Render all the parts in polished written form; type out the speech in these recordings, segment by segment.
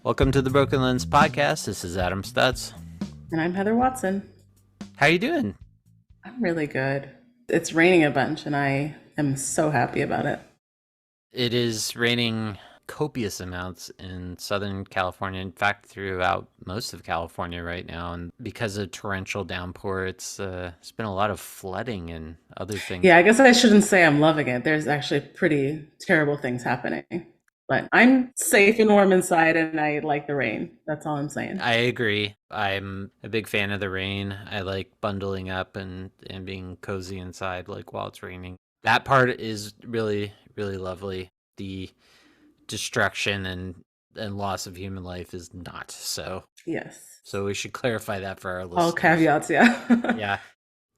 Welcome to the Broken Lens podcast. This is Adam Stutz. And I'm Heather Watson. How you doing? I'm really good. It's raining a bunch, and I am so happy about it. It is raining copious amounts in Southern California. In fact, throughout most of California right now. And because of torrential downpour, it's been a lot of flooding and other things. Yeah, I guess I shouldn't say I'm loving it. There's actually pretty terrible things happening. But I'm safe and warm inside, and I like the rain. That's all I'm saying. I agree. I'm a big fan of the rain. I like bundling up and being cozy inside, like while it's raining. That part is really, really lovely. The destruction and loss of human life is not. Yes. So we should clarify that for our All listeners. caveats, yeah. Yeah,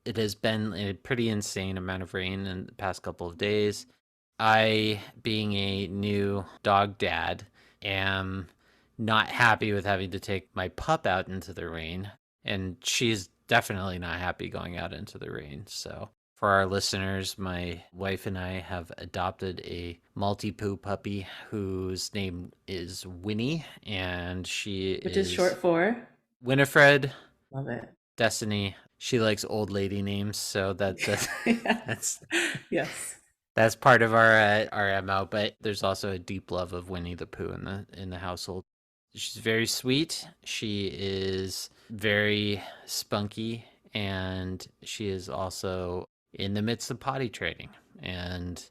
it has been a pretty insane amount of rain in the past couple of days. I, being a new dog dad, am not happy with having to take my pup out into the rain, and she's definitely not happy going out into the rain. So, for our listeners, my wife and I have adopted a Maltipoo puppy whose name is Winnie, and she Which is is short for? Winifred Love it. Destiny. She likes old lady names, so Yeah. that's Yes. that's part of our MO. But there's also a deep love of Winnie the Pooh in the household. She's very sweet. She is very spunky, and she is also in the midst of potty training, and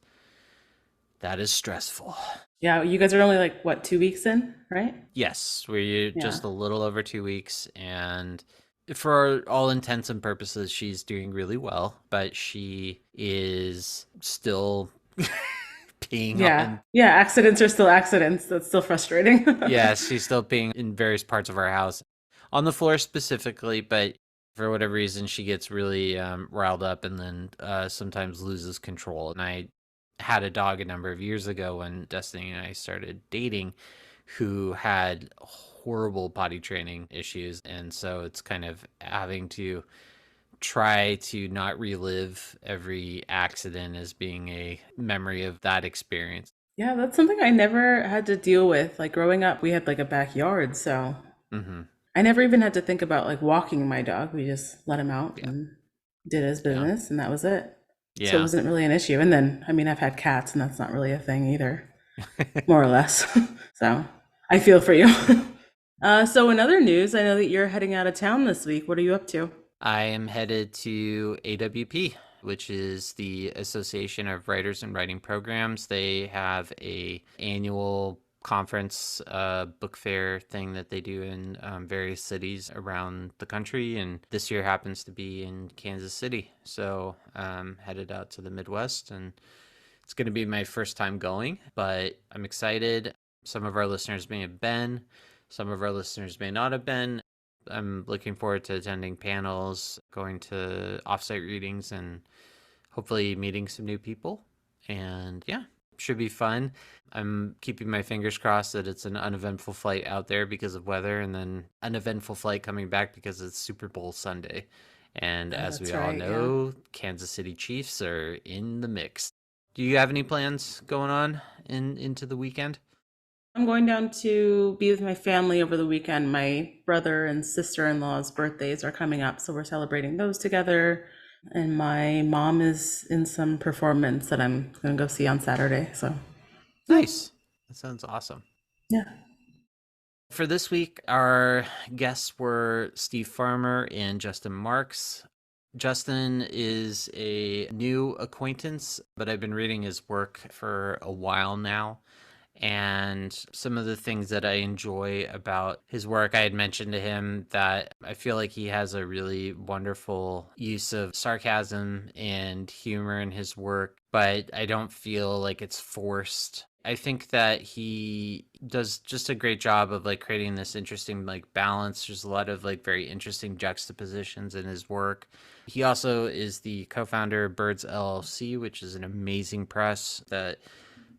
that is stressful. Yeah, you guys are only like, what, 2 weeks in, right? Yes, we're Yeah. just a little over 2 weeks, and for all intents and purposes, she's doing really well, but she is still peeing Yeah. on. Yeah, accidents are still accidents. That's still frustrating. Yes, she's still peeing in various parts of our house, on the floor specifically, but for whatever reason, she gets really riled up and then sometimes loses control. And I had a dog a number of years ago when Destiny and I started dating who had horrible potty training issues. And so it's kind of having to try to not relive every accident as being a memory of that experience. Yeah, that's something I never had to deal with. Like growing up, we had like a backyard, so Hmm. I never even had to think about like walking my dog. We just let him out Yeah. and did his Yeah. business, and that was it. So it Yeah. wasn't really an issue. And then, I mean, I've had cats, and that's not really a thing either, more or less. So I feel for you. So in other news, I know that you're heading out of town this week. What are you up to? I am headed to AWP, which is the Association of Writers and Writing Programs. They have a annual conference, book fair thing that they do in various cities around the country, and this year happens to be in Kansas City. So headed out to the Midwest, and it's going to be my first time going, but I'm excited. Some of our listeners may have been, some of our listeners may not have been. I'm looking forward to attending panels, going to offsite readings, and hopefully meeting some new people. And yeah, should be fun. I'm keeping my fingers crossed that it's an uneventful flight out there because of weather, and then uneventful flight coming back because it's Super Bowl Sunday. And Oh, as we that's all right. Yeah. know, Kansas City Chiefs are in the mix. Do you have any plans going on into the weekend? I'm going down to be with my family over the weekend. My brother and sister-in-law's birthdays are coming up, so we're celebrating those together. And my mom is in some performance that I'm going to go see on Saturday. So, yeah. Nice. That sounds awesome. Yeah. For this week, our guests were Steve Farmer and Justin Marks. Justin is a new acquaintance, but I've been reading his work for a while now. And some of the things that I enjoy about his work, I had mentioned to him that I feel like he has a really wonderful use of sarcasm and humor in his work, but I don't feel like it's forced. I think that he does just a great job of like creating this interesting like balance. There's a lot of like very interesting juxtapositions in his work. He also is the co-founder of Birds LLC, which is an amazing press that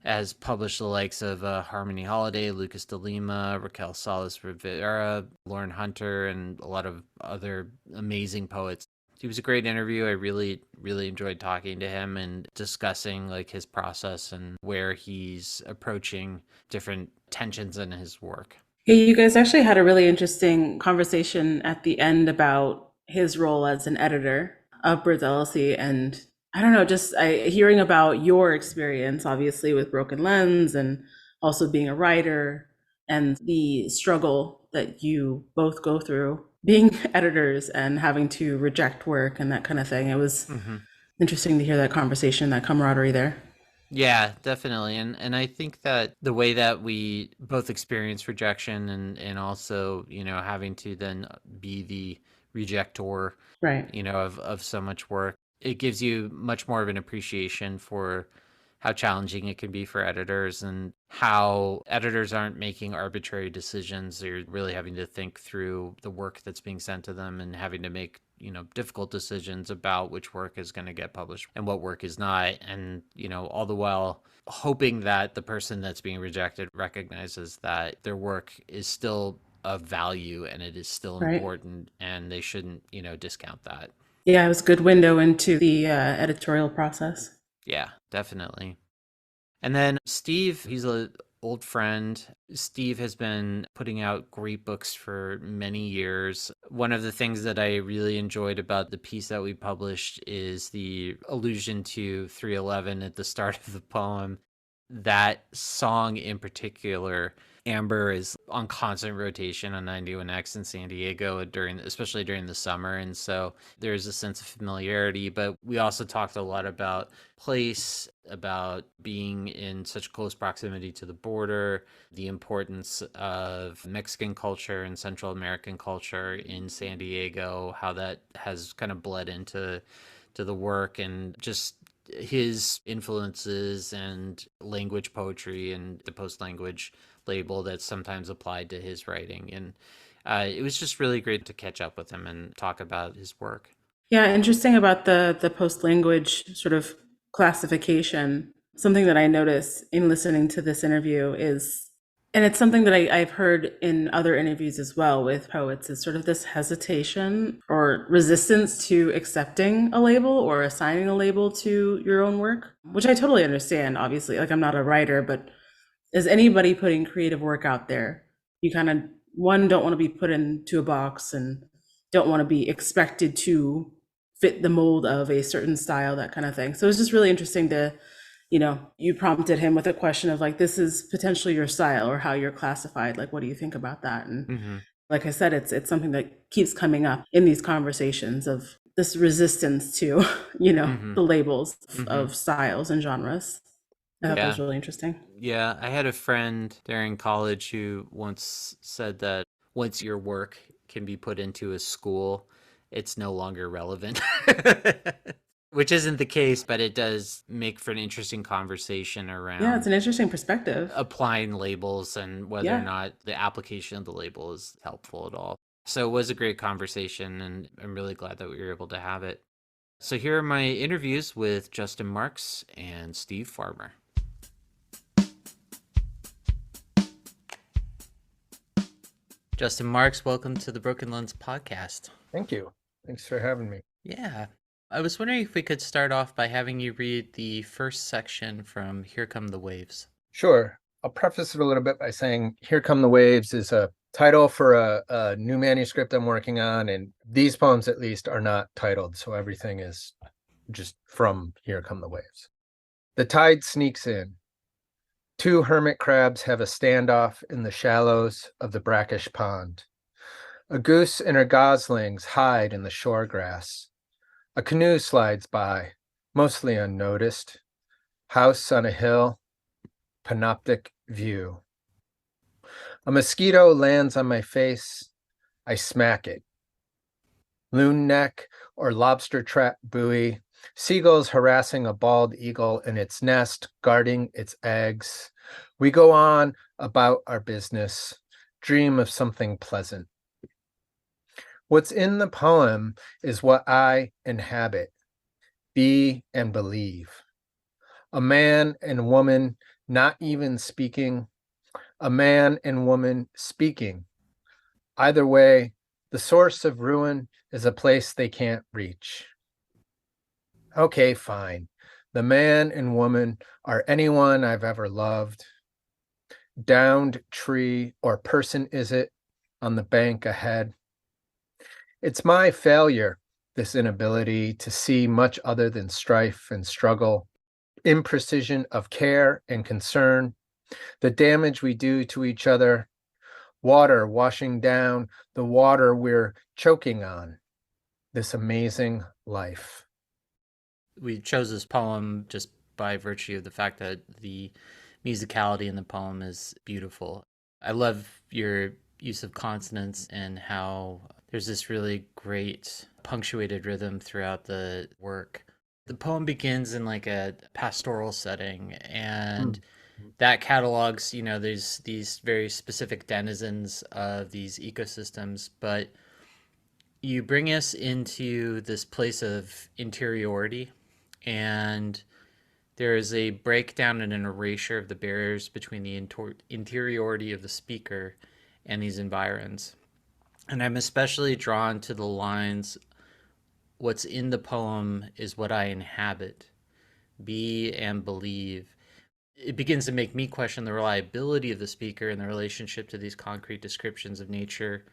has published the likes of Harmony Holiday, Lucas de Lima, Raquel Salas Rivera, Lauren Hunter, and a lot of other amazing poets. He was a great interview. I really, really enjoyed talking to him and discussing like his process and where he's approaching different tensions in his work. Yeah, you guys actually had a really interesting conversation at the end about his role as an editor of Birds LLC. And I don't know, just hearing about your experience, obviously, with Broken Lens and also being a writer and the struggle that you both go through being editors and having to reject work and that kind of thing. It was Hmm. interesting to hear that conversation, that camaraderie there. Yeah, definitely. And I think that the way that we both experience rejection and also, having to then be the rejector, Right, of so much work, it gives you much more of an appreciation for how challenging it can be for editors and how editors aren't making arbitrary decisions. They're really having to think through the work that's being sent to them and having to make, difficult decisions about which work is going to get published and what work is not. And, all the while hoping that the person that's being rejected recognizes that their work is still of value and it is still right. important and they shouldn't, discount that. Yeah, it was a good window into the editorial process. Yeah, definitely. And then Steve, he's a old friend. Steve has been putting out great books for many years. One of the things that I really enjoyed about the piece that we published is the allusion to 311 at the start of the poem. That song in particular, Amber, is on constant rotation on 91X in San Diego especially during the summer. And so there's a sense of familiarity, but we also talked a lot about place, about being in such close proximity to the border, the importance of Mexican culture and Central American culture in San Diego, how that has kind of bled into the work, and just his influences and language poetry and the post language label that's sometimes applied to his writing. And it was just really great to catch up with him and talk about his work. Yeah, interesting about the post language sort of classification. Something that I notice in listening to this interview is, and it's something that I've heard in other interviews as well with poets, is sort of this hesitation or resistance to accepting a label or assigning a label to your own work, which I totally understand, obviously. Like, I'm not a writer, but as anybody putting creative work out there, you kind of, one, don't want to be put into a box and don't want to be expected to fit the mold of a certain style, that kind of thing. So it's just really interesting to, you prompted him with a question of like, this is potentially your style or how you're classified. Like, what do you think about that? And Mm-hmm. like I said, it's something that keeps coming up in these conversations of this resistance to, Mm-hmm. the labels Mm-hmm. of styles and genres. I thought that was Yeah. really interesting. Yeah. I had a friend during college who once said that once your work can be put into a school, it's no longer relevant. Which isn't the case, but it does make for an interesting conversation Yeah, it's around an interesting perspective. applying labels and whether or Yeah. not the application of the label is helpful at all. So it was a great conversation, and I'm really glad that we were able to have it. So here are my interviews with Justin Marks and Steve Farmer. Justin Marks, welcome to the Broken Lens podcast. Thank you. Thanks for having me. Yeah. I was wondering if we could start off by having you read the first section from Here Come the Waves. Sure. I'll preface it a little bit by saying Here Come the Waves is a title for a new manuscript I'm working on, and these poems at least are not titled, so everything is just from Here Come the Waves. The tide sneaks in. Two hermit crabs have a standoff in the shallows of the brackish pond. A goose and her goslings hide in the shore grass. A canoe slides by, mostly unnoticed. House on a hill, panoptic view. A mosquito lands on my face. I smack it. Loon neck or lobster trap buoy. Seagulls harassing a bald eagle in its nest, guarding its eggs. We go on about our business. Dream of something pleasant. What's in the poem is what I inhabit, be and believe. A man and woman not even speaking, a man and woman speaking. Either way, the source of ruin is a place they can't reach. Okay, fine. The man and woman are anyone I've ever loved. downed tree or person is it on the bank ahead? It's my failure, this inability to see much other than strife and struggle, imprecision of care and concern, the damage we do to each other, water washing down the water we're choking on, this amazing life. We chose this poem just by virtue of the fact that the musicality in the poem is beautiful. I love your use of consonants and how there's this really great punctuated rhythm throughout the work. The poem begins in like a pastoral setting, and Mm. that catalogs, there's these very specific denizens of these ecosystems, but you bring us into this place of interiority, and there is a breakdown and an erasure of the barriers between the interiority of the speaker and these environs. And I'm especially drawn to the lines, "What's in the poem is what I inhabit, be and believe." It begins to make me question the reliability of the speaker in the relationship to these concrete descriptions of nature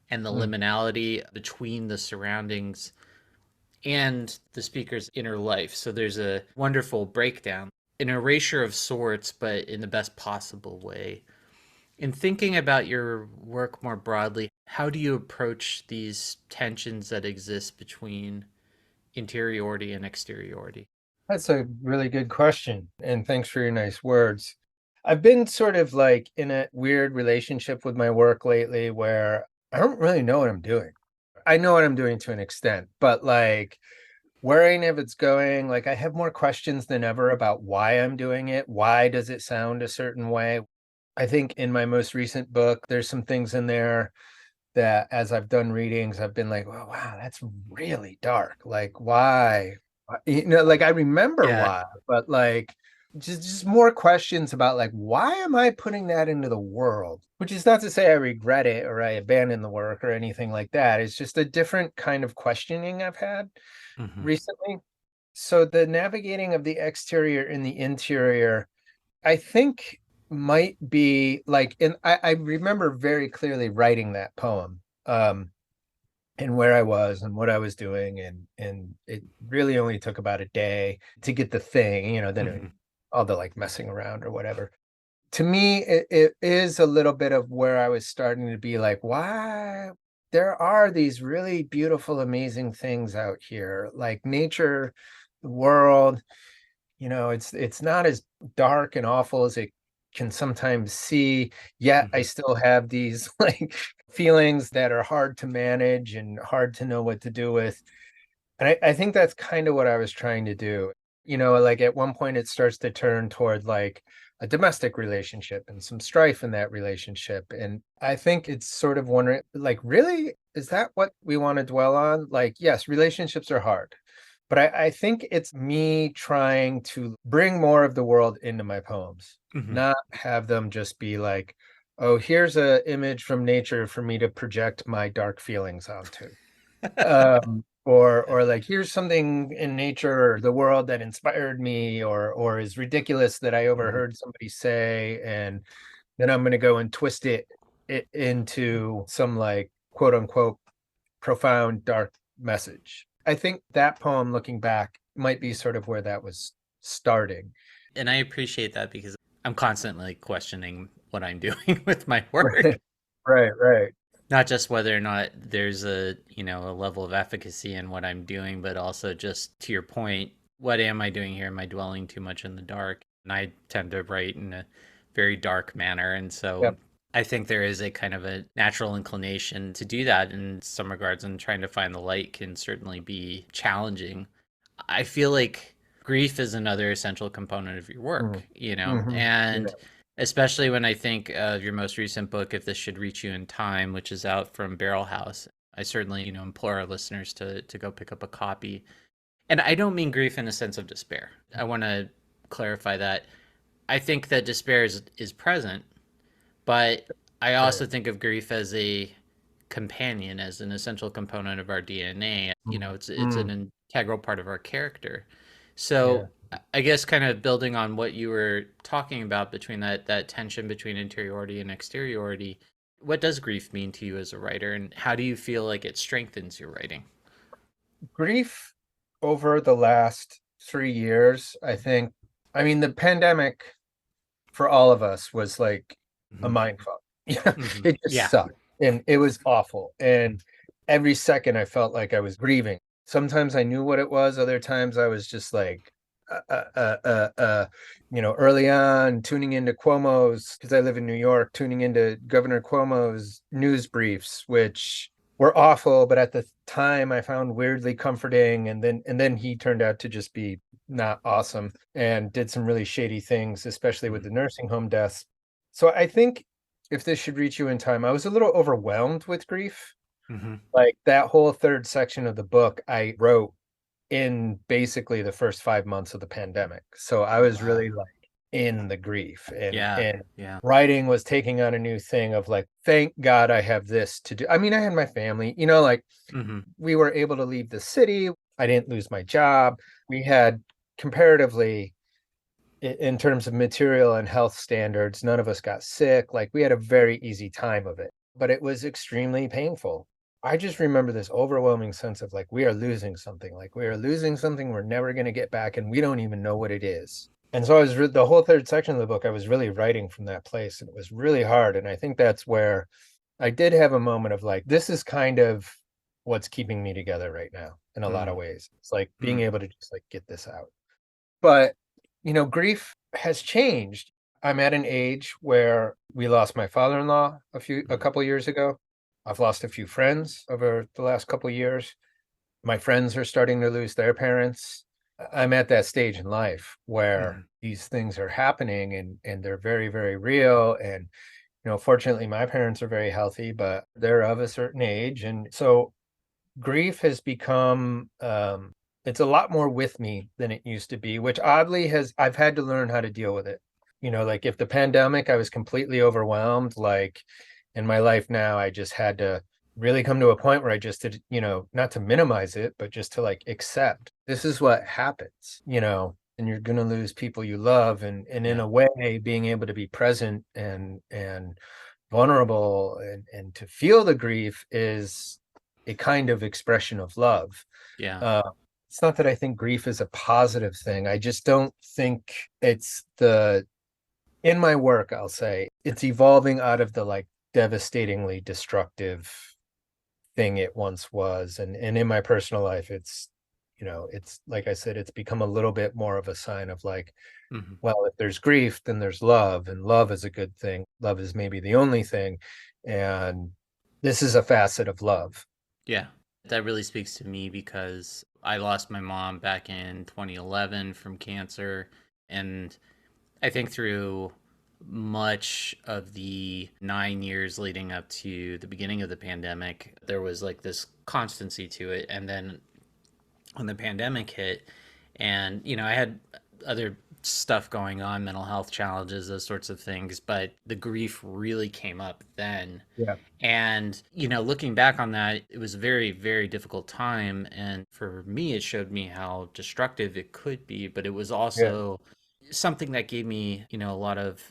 and the Mm. liminality between the surroundings and the speaker's inner life. So there's a wonderful breakdown, an erasure of sorts, but in the best possible way. In thinking about your work more broadly, how do you approach these tensions that exist between interiority and exteriority? That's a really good question. And thanks for your nice words. I've been sort of like in a weird relationship with my work lately where I don't really know what I'm doing. I know what I'm doing to an extent, but like worrying if it's going, like I have more questions than ever about why I'm doing it. Why does it sound a certain way? I think in my most recent book, there's some things in there that as I've done readings, I've been like, "Oh, wow, that's really dark. Like, why?" Like I remember Yeah. why, but like just more questions about like why am I putting that into the world? Which is not to say I regret it or I abandon the work or anything like that. It's just a different kind of questioning I've had Mm-hmm. recently. So the navigating of the exterior in the interior, I think might be like, and I remember very clearly writing that poem, and where I was and what I was doing, and it really only took about a day to get the thing, then Mm-hmm. all the like messing around or whatever. To me, it is a little bit of where I was starting to be like, why? There are these really beautiful, amazing things out here, like nature, the world, it's not as dark and awful as it can sometimes see, yet I Mm-hmm. still have these, like, feelings that are hard to manage and hard to know what to do with, and I think that's kinda what I was trying to do. Like, at one point, it starts to turn toward, like, a domestic relationship and some strife in that relationship, and I think it's sort of wondering, like, really? Is that what we wanna dwell on? Like, yes, relationships are hard. But I think it's me trying to bring more of the world into my poems, Mm-hmm. not have them just be like, "Oh, here's a image from nature for me to project my dark feelings onto." Or like, "Here's something in nature or the world that inspired me or is ridiculous that I Mm-hmm. overheard somebody say, and then I'm gonna go and twist it into some, like, quote, unquote, profound dark message." I think that poem, looking back, might be sort of where that was starting. And I appreciate that because I'm constantly questioning what I'm doing with my work. Right, right, right. Not just whether or not there's a level of efficacy in what I'm doing, but also just to your point, what am I doing here? Am I dwelling too much in the dark? And I tend to write in a very dark manner. And so Yep. I think there is a kind of a natural inclination to do that in some regards, and trying to find the light can certainly be challenging. I feel like grief is another essential component of your work, Mhm. Mhm. and Yeah. especially when I think of your most recent book, If This Should Reach You in Time, which is out from Barrel House. I certainly, implore our listeners to go pick up a copy. And I don't mean grief in a sense of despair. I want to clarify that. I think that despair is present, but I Right. also think of grief as a companion, as an essential component of our DNA. Mhm. It's Mm. an integral part of our character. Yeah. So I guess kind of building on what you were talking about between that tension between interiority and exteriority, what does grief mean to you as a writer, and how do you feel like it strengthens your writing? Grief over the last 3 years, I think, I mean, the pandemic for all of us was like a Hmm. mind fuck. Yeah, Hmm. it just Yeah. sucked and it was awful. And every second I felt like I was grieving. Sometimes I knew what it was, other times I was just like, uh, uh, uh, uh, uh, early on tuning into Cuomo's, because I live in New York, tuning into Governor Cuomo's news briefs, which were awful, but at the time I found weirdly comforting. And then he turned out to just be not awesome and did some really shady things, especially with the nursing home deaths. So I think if this should reach you in time, I was a little overwhelmed with grief. Hmm. Like that whole third section of the book, I wrote in basically the first 5 months of the pandemic. So I Oh, was wow. really like in the grief, and Yeah. and Yeah. writing was taking on a new thing of like, thank God I have this to do. I mean, I had my family, like Hmm. we were able to leave the city. I didn't lose my job. We had comparatively, in terms of material and health standards, none of us got sick. Like we had a very easy time of it, but it was extremely painful. I just remember this overwhelming sense of like, we are losing something, like we are losing something we're never going to get back, and we don't even know what it is. And so the whole third section of the book, I was really writing from that place, and it was really hard. And I think that's where I did have a moment of like, this is kind of what's keeping me together right now in a lot of Mm. ways. It's like being Mm. able to just like get this out. But, grief has changed. I'm at an age where we lost my father-in-law a Mm. couple years ago. I've lost a few friends over the last couple years. My friends are starting to lose their parents. I'm at that stage in life where Mm. these things are happening, and they're very, very real. And, fortunately, my parents are very healthy, but they're of a certain age. And so grief has become, it's a lot more with me than it used to be, which oddly I've had to learn how to deal with it. Like if the pandemic I was completely overwhelmed, like in my life now I just had to really come to a point where I just did, not to minimize it, but just to like accept this is what happens, and you're going to lose people you love. And in Yeah. a way, being able to be present and vulnerable, and to feel the grief is a kind of expression of love. Yeah. Uh, it's not that I think grief is a positive thing. I just don't think it's in my work, I'll say it's evolving out of the like devastatingly destructive thing it once was. And in my personal life, it's like I said, it's become a little bit more of a sign of like, Hmm. well, if there's grief, then there's love, and love is a good thing. Love is maybe the only thing. And this is a facet of love. Yeah. That really speaks to me because I lost my mom back in 2011 from cancer. And I think through much of the 9 years leading up to the beginning of the pandemic, there was like this constancy to it. And then when the pandemic hit, and I had other stuff going on, mental health challenges, those sorts of things, but the grief really came up then. Yeah. And looking back on that, it was a very, very difficult time, and for me it showed me how destructive it could be, but it was Yeah. also something that gave me a lot of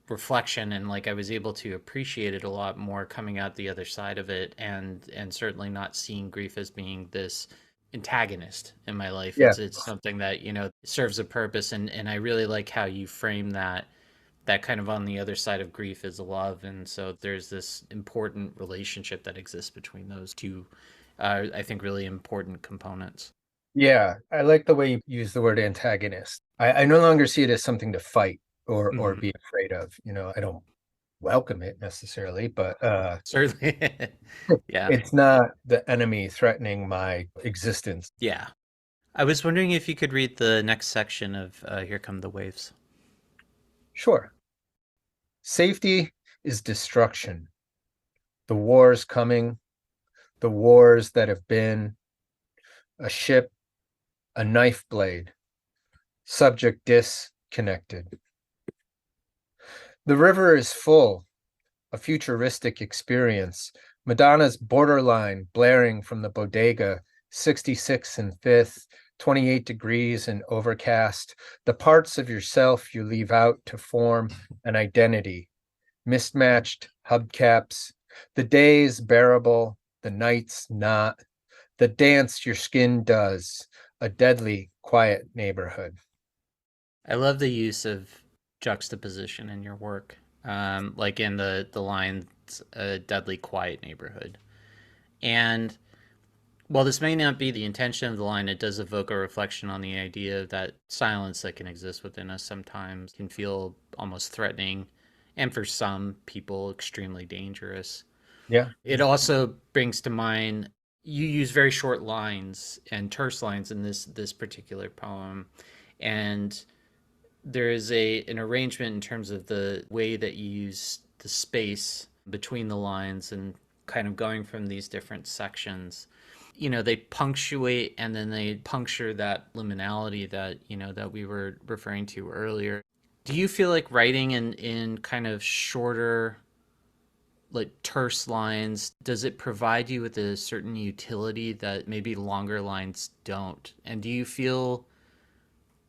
reflection, and like I was able to appreciate it a lot more coming out the other side of it, and certainly not seeing grief as being this antagonist in my life. Yeah. It's something that serves a purpose, and I really like how you frame that kind of on the other side of grief is love, and so there's this important relationship that exists between those two, I think, really important components. Yeah. I like the way you use the word antagonist. I no longer see it as something to fight or Hmm. be afraid of. I don't welcome it necessarily, but Certainly. Yeah. it's not the enemy threatening my existence. Yeah. I was wondering if you could read the next section of Here Come the Waves. Sure. Safety is destruction. The wars coming, the wars that have been, a ship, a knife blade, subject disconnected. The river is full, a futuristic experience. Madonna's Borderline blaring from the bodega, 66 and 5th, 28 degrees and overcast, the parts of yourself you leave out to form an identity, mismatched hubcaps, the days bearable, the nights not, the dance your skin does, a deadly quiet neighborhood. I love the use of juxtaposition in your work, like in the lines "a deadly quiet neighborhood." And while this may not be the intention of the line, it does evoke a reflection on the idea that silence that can exist within us sometimes can feel almost threatening, and for some people, extremely dangerous. Yeah. It also brings to mind you use very short lines and terse lines in this particular poem, and there is an arrangement in terms of the way that you use the space between the lines and kind of going from these different sections. They punctuate and then they puncture that liminality that that we were referring to earlier. Do you feel like writing in kind of shorter, like terse lines, does it provide you with a certain utility that maybe longer lines don't? And do you feel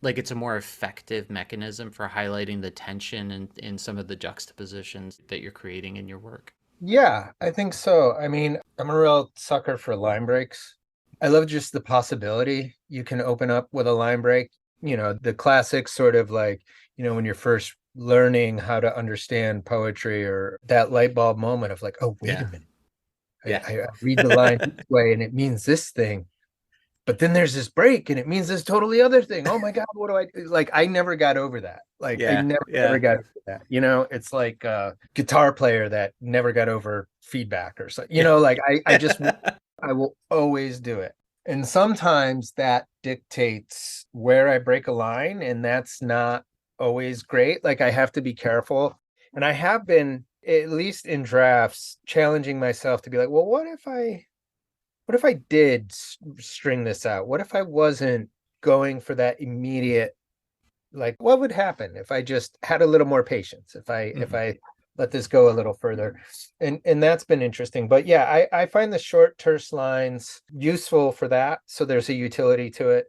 like it's a more effective mechanism for highlighting the tension in some of the juxtapositions that you're creating in your work? Yeah, I think so. I mean, I'm a real sucker for line breaks. I love just the possibility you can open up with a line break. The classic sort of like, when you're first learning how to understand poetry, or that light bulb moment of like, oh, wait a Yeah. minute. Yeah. I read the line this way and it means this thing. But then there's this break and it means this totally other thing. Oh my God, what do I do? Like? I never got over that. Like I Yeah. never Yeah. got over that. It's like a guitar player that never got over feedback or something. Like I just Yeah. I will always do it. And sometimes that dictates where I break a line, and that's not always great. Like I have to be careful. And I have been, at least in drafts, challenging myself to be like, well, what if I did string this out? What if I wasn't going for that immediate, like, what would happen if I just had a little more patience, if Mhm. I let this go a little further? And that's been interesting. But yeah, I find the short terse lines useful for that. So there's a utility to it.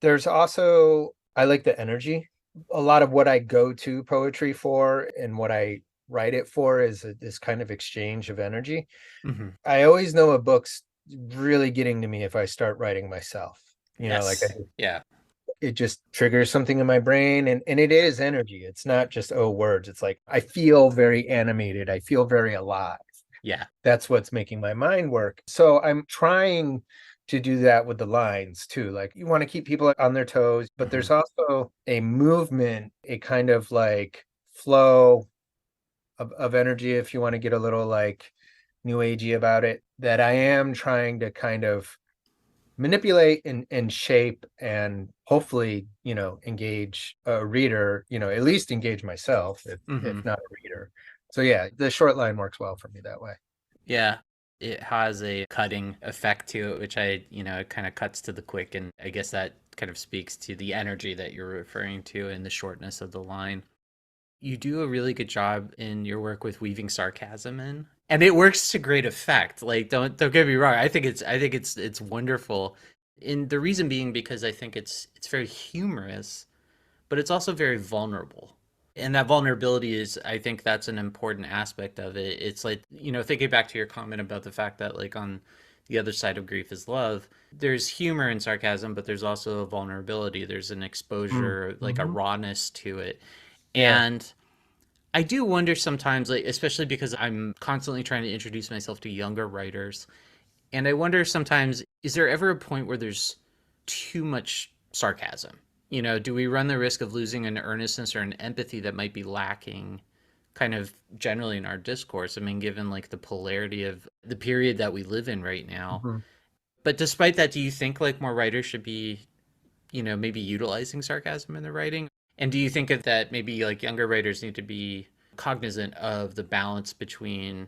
There's also, I like the energy. A lot of what I go to poetry for and what I write it for is this kind of exchange of energy. Mhm. I always know a book's really getting to me if I start writing myself. Like Yes. Yeah. it just triggers something in my brain, and it is energy. It's not just words. It's like I feel very animated. I feel very alive. Yeah. That's what's making my mind work. So I'm trying to do that with the lines too. Like you want to keep people on their toes, but Mhm. there's also a movement, a kind of like flow of energy, if you want to get a little like new agey about it, that I am trying to kind of manipulate and shape, and hopefully, engage a reader, at least engage myself, if Mhm. not a reader. So yeah, the short line works well for me that way. Yeah. It has a cutting effect to it, which it kind of cuts to the quick. And I guess that kind of speaks to the energy that you're referring to and the shortness of the line. You do a really good job in your work with weaving sarcasm in, and it works to great effect. Like don't get me wrong. I think it's wonderful. And the reason being because I think it's very humorous, but it's also very vulnerable. And that vulnerability is, I think that's an important aspect of it. It's like, thinking back to your comment about the fact that, like, on the other side of grief is love, there's humor and sarcasm, but there's also a vulnerability. There's an exposure, like a Mm-hmm. rawness to it. Yeah. And I do wonder sometimes, like, especially because I'm constantly trying to introduce myself to younger writers, and I wonder sometimes, is there ever a point where there's too much sarcasm? Do we run the risk of losing an earnestness or an empathy that might be lacking kind of generally in our discourse? I mean, given like the polarity of the period that we live in right now. Mm-hmm. But despite that, do you think like more writers should be, maybe utilizing sarcasm in their writing? And do you think that maybe like younger writers need to be cognizant of the balance between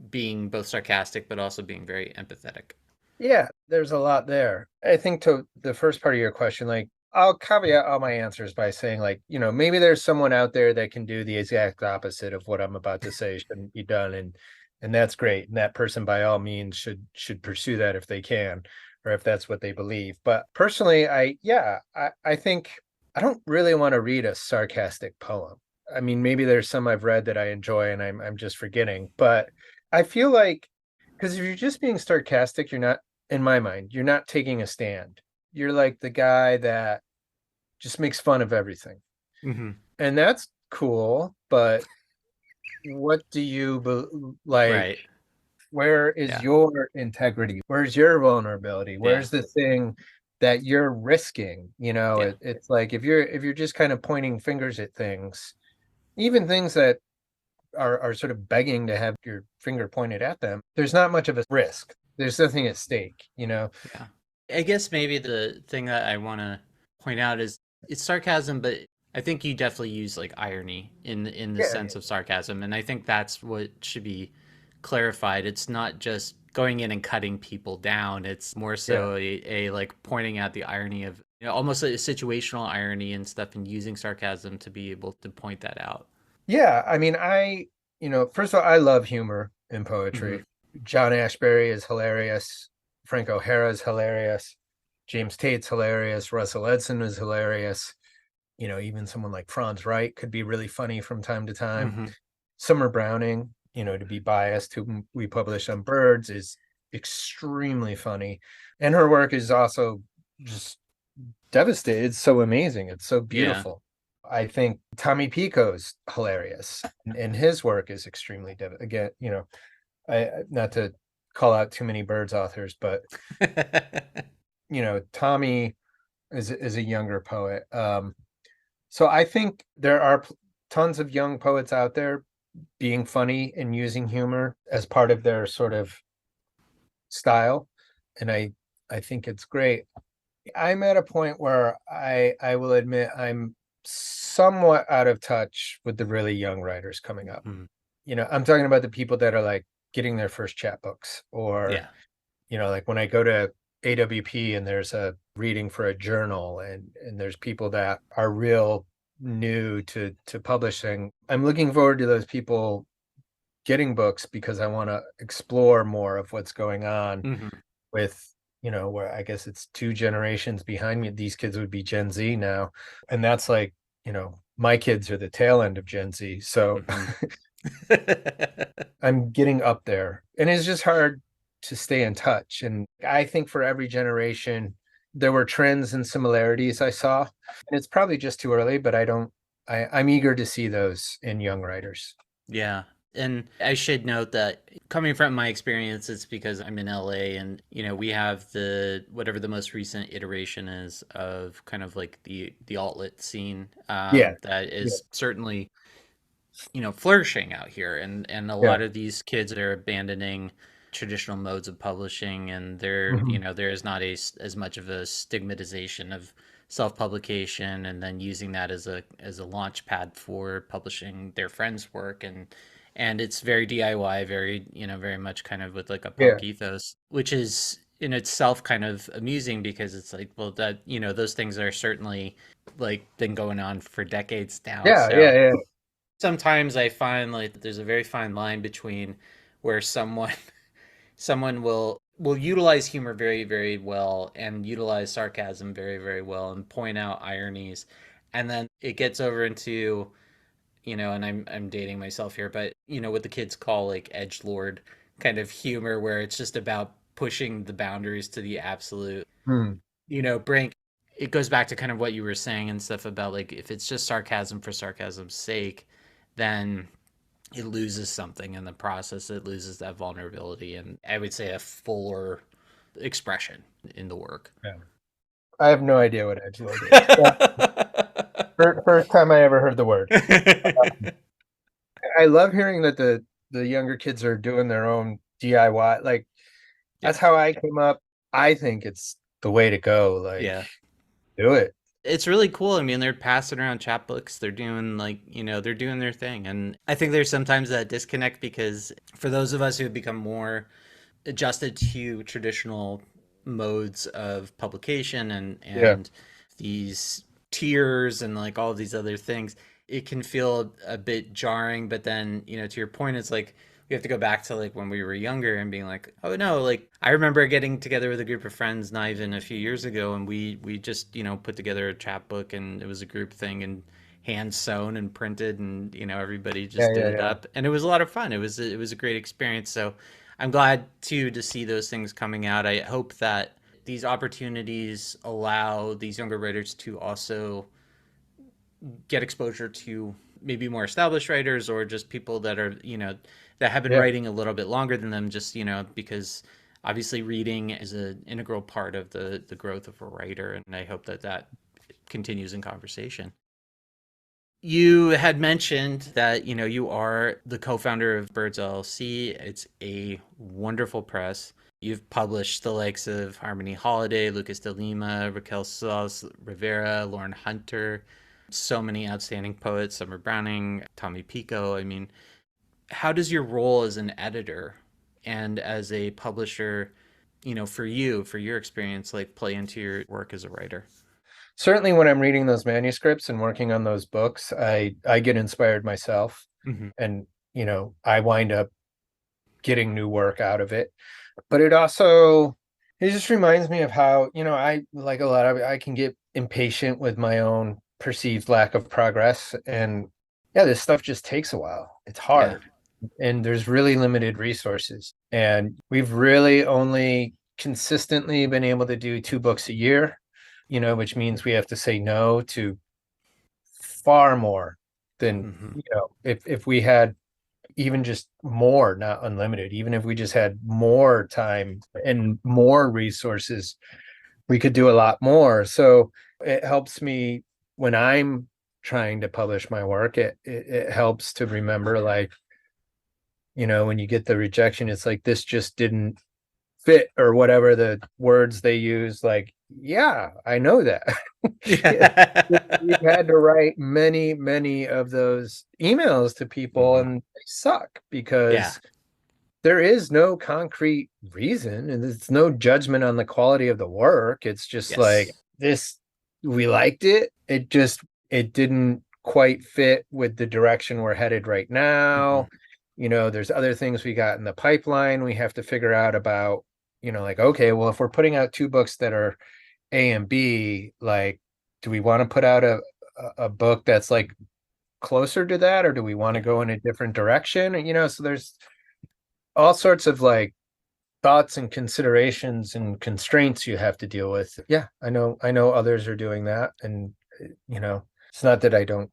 being both sarcastic but also being very empathetic? Yeah, there's a lot there. I think to the first part of your question, like I'll caveat all my answers by saying, like, maybe there's someone out there that can do the exact opposite of what I'm about to say shouldn't be done, and that's great. And that person by all means should pursue that if they can. or if that's what they believe. But personally, I think I don't really want to read a sarcastic poem. I mean, maybe there's some I've read that I enjoy and I'm just forgetting, but I feel like because if you're just being sarcastic, you're not, in my mind, you're not taking a stand. You're like the guy that just makes fun of everything. Hmm. And that's cool, but what do you like? Right. Where is Yeah. your integrity? Where's your vulnerability? Yeah. Where's the thing that you're risking? Yeah. It's like if you're just kind of pointing fingers at things, even things that are sort of begging to have your finger pointed at them, there's not much of a risk. There's nothing at stake. Yeah. I guess maybe the thing that I want to point out is it's sarcasm, but I think you definitely use like irony in the Yeah, sense of sarcasm, and I think that's what should be clarified. It's not just going in and cutting people down. It's more yeah. so a like pointing out the irony of, almost a situational irony and stuff, and using sarcasm to be able to point that out. Yeah, I mean, first of all, I love humor in Hmm. poetry. John Ashbery is hilarious. Frank O'Hara is hilarious. James Tate's hilarious. Russell Edson is hilarious. Even someone like Franz Wright could be really funny from time to time. Hmm. Summer Browning, to be biased, who we publish on Birds, is extremely funny. And her work is also just devastated. It's so amazing. It's so Yeah. beautiful. I think Tommy Pico's hilarious, and his work is extremely again. I not to call out too many Birds authors, but Tommy is a younger poet. So I think there are tons of young poets out there being funny and using humor as part of their sort of style, and I think it's great. I'm at a point where I will admit I'm somewhat out of touch with the really young writers coming up. Mhm. I'm talking about the people that are like getting their first chapbooks, or Yeah. like when I go to AWP and there's a reading for a journal, and there's people that are real new to publishing. I'm looking forward to those people getting books because I want to explore more of what's going on Hmm. with, where I guess it's two generations behind me. These kids would be Gen Z now. And that's like, my kids are the tail end of Gen Z. So Hmm. I'm getting up there. And it's just hard to stay in touch. And I think for every generation, there were trends and similarities I saw. And it's probably just too early, but I'm eager to see those in young writers. Yeah. And I should note that coming from my experience, it's because I'm in LA and, we have the whatever the most recent iteration is of kind of like the altlet scene, Yeah. that Yeah. is certainly, flourishing out here. And a Yeah. lot of these kids are abandoning traditional modes of publishing, and Mhm. there is not as much of a stigmatization of self-publication, and then using that as a launch pad for publishing their friends' work. And it's very DIY, very, very much kind of with like a Yeah. punk ethos, which is in itself kind of amusing because it's like, well, that, those things are certainly like been going on for decades now. Yeah. Yeah. So Yeah. sometimes I find like there's a very fine line between where someone will utilize humor very, very well and utilize sarcasm very, very well and point out ironies, and then it gets over into, and I'm dating myself here, but what the kids call like edge lord kind of humor, where it's just about pushing the boundaries to the absolute, Hmm. brink. It goes back to kind of what you were saying and stuff about like if it's just sarcasm for sarcasm's sake, then it loses something in the process. It loses that vulnerability and I would say a fuller expression in the work. Yeah. I have no idea what edgelord is. Yeah, first time I ever heard the word. I love hearing that the younger kids are doing their own DIY. Like Yeah. that's how I came up. I think it's the way to go. Like Yeah. do it. It's really cool. I mean, they're passing around chapbooks. They're doing like, they're doing their thing. And I think there's sometimes that disconnect because for those of us who have become more adjusted to traditional modes of publication Yeah. and these tiers and like all these other things, it can feel a bit jarring. But then, to your point, it's like, you have to go back to like when we were younger and being like, oh no, like I remember getting together with a group of friends not even a few years ago, and we just put together a chapbook, and it was a group thing, and hand sewn and printed, and everybody Yeah, just did yeah, it yeah. up, and it was a lot of fun. It was a great experience. So I'm glad too to see those things coming out. I hope that these opportunities allow these younger writers to also get exposure to maybe more established writers, or just people that are that have been Yeah. writing a little bit longer than them, just because obviously reading is an integral part of the growth of a writer, and I hope that that continues in conversation. You had mentioned that you are the co-founder of Birds LLC. It's a wonderful press. You've published the likes of Harmony Holiday, Lucas de Lima, Raquel Solis Rivera, Lauren Hunter, so many outstanding poets, Summer Browning, Tommy Pico. I mean, how does your role as an editor and as a publisher, for you, for your experience, like play into your work as a writer? Certainly when I'm reading those manuscripts and working on those books, I get inspired myself, Mm-hmm. and I wind up getting new work out of it. But it just reminds me of how, I like a lot of I can get impatient with my own perceived lack of progress. And yeah, this stuff just takes a while. It's Yeah. hard. And there's really limited resources. And we've really only consistently been able to do 2 books a year, which means we have to say no to far more than, Mm-hmm. if we had even just more, not unlimited, even if we just had more time and more resources, we could do a lot more. So it helps me when I'm trying to publish my work. It helps to remember, like, when you get the rejection, it's like, this just didn't fit, or whatever the words they use. Like, yeah, I know that. We've Yeah. had to write many, many of those emails to people, Mm-hmm. and they suck Yeah. because there is no concrete reason, and it's no judgment on the quality of the work. It's just like, Yes. this, we liked it. It didn't quite fit with the direction we're headed right Mm-hmm. now. There's other things we got in the pipeline we have to figure out about, like, okay, well, if we're putting out 2 books that are A and B, like, do we want to put out a book that's like closer to that, or do we want to Yeah. go in a different direction? So there's all sorts of like thoughts and considerations and constraints you have to deal with. Yeah, I know others are doing that, and it's not that I don't